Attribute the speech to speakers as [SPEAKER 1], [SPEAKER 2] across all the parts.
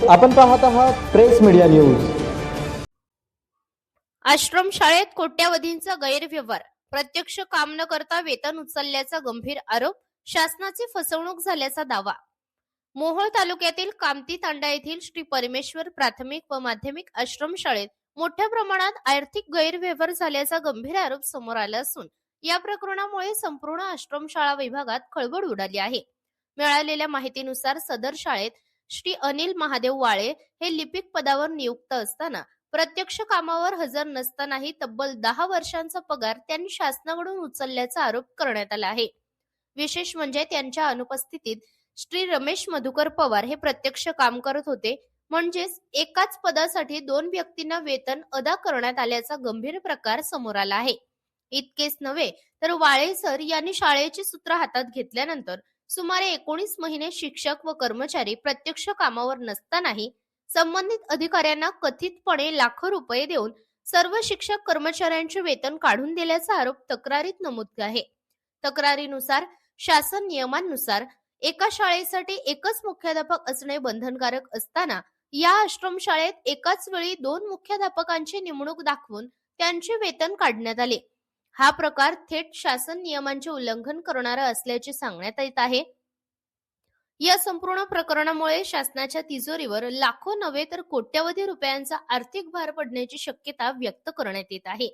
[SPEAKER 1] आपण पाहत आहात प्रेस मीडिया न्यूज।
[SPEAKER 2] आश्रमशाळेत कोट्यावधींचा गैरव्यवहार, प्रत्यक्ष काम न करता वेतन उचलल्याचा गंभीर आरोप, शासनाची फसवणूक झाल्याचा दावा। मोहोळ तालुक्यातील कामती तांडा येथील श्री परमेश्वर प्राथमिक व माध्यमिक आश्रमशाळेत मोठ्या प्रमाणात आर्थिक गैरव्यवहार झाल्याचा गंभीर आरोप समोर आला असून या प्रकरणामुळे संपूर्ण आश्रमशाळा विभागात खळबळ उडाली आहे। मिळालेल्या माहितीनुसार सदर शाळेत श्री अनिल महादेव वाळे हे लिपिक पदावर नियुक्त असताना प्रत्यक्ष कामावर हजर नसतानाही तब्बल 10 वर्षांचा पगार त्यांनी शासनाकडून उचलल्याचा आरोप करण्यात आला आहे। विशेष म्हणजे त्यांच्या अनुपस्थितीत श्री रमेश मधुकर पवार हे प्रत्यक्ष काम करत होते, म्हणजेच एकाच पदासाठी 2 व्यक्तींना वेतन अदा करण्यात आल्याचा गंभीर प्रकार समोर आला आहे। इतकेच नव्हे तर वाळे सर यांनी शाळेची सूत्र हातात घेतल्यानंतर सुमारे 19 महिने शिक्षक व कर्मचारी प्रत्यक्ष कामावर नसतानाही संबंधित अधिकाऱ्यांना कथितपणे लाखो रुपये देऊन सर्व शिक्षक कर्मचाऱ्यांचे वेतन काढून दिल्याचा आरोप तक्रारीत नमूद आहे। तक्रारीनुसार शासन नियमांनुसार एका शाळेसाठी एकच मुख्याध्यापक असणे बंधनकारक असताना या आश्रमशाळेत एकाच वेळी 2 मुख्याध्यापकांची नेमणूक दाखवून त्यांचे वेतन काढण्यात आले। हा प्रकार थेट शासन नियमांचे उल्लंघन करणारा असल्याचे सांगण्यात येत आहे। या संपूर्ण प्रकरणामुळे शासनाच्या तिजोरीवर लाखो नव्हे तर कोट्यावधी रुपयांचा आर्थिक भार पडण्याची शक्यता व्यक्त करण्यात येत आहे।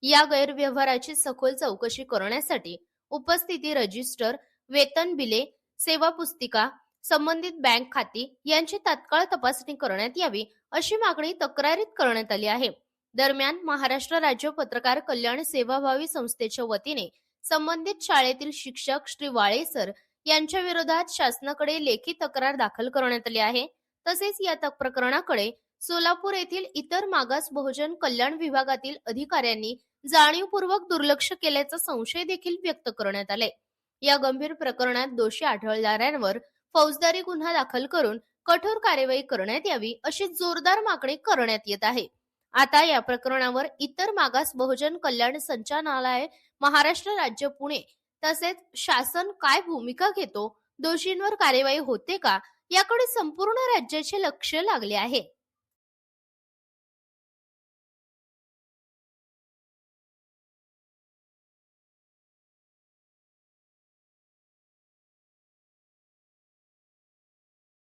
[SPEAKER 2] या गैरव्यवहाराची सखोल चौकशी करण्यासाठी उपस्थिती रजिस्टर, वेतन बिले, सेवा पुस्तिका, संबंधित बँक खाती यांची तात्काळ तपासणी करण्यात यावी अशी मागणी तक्रारीत करण्यात आली आहे। दरम्यान महाराष्ट्र राज्य पत्रकार कल्याण सेवाभावी संस्थेच्या वतीने संबंधित शाळेतील शिक्षक श्री वाळे सर यांच्या विरोधात शासनाकडे लेखी तक्रार दाखल करण्यात आली आहे। तसेच या प्रकरणाकडे सोलापूर येथील इतर मागास बहुजन कल्याण विभागातील अधिकाऱ्यांनी जाणीवपूर्वक दुर्लक्ष केल्याचा संशय देखील व्यक्त करण्यात आलाय। या गंभीर प्रकरणात दोषी आढळणाऱ्यांवर फौजदारी गुन्हा दाखल करून कठोर कार्यवाही करण्यात यावी अशी जोरदार मागणी करण्यात येत आहे। आता या प्रकरणावर इतर मागास बहुजन कल्याण संचालनालय, महाराष्ट्र राज्य पुणे तसेच शासन काय भूमिका घेतो, दोषींवर कार्यवाही होते का, याकडे संपूर्ण राज्याचे लक्ष लागले आहे।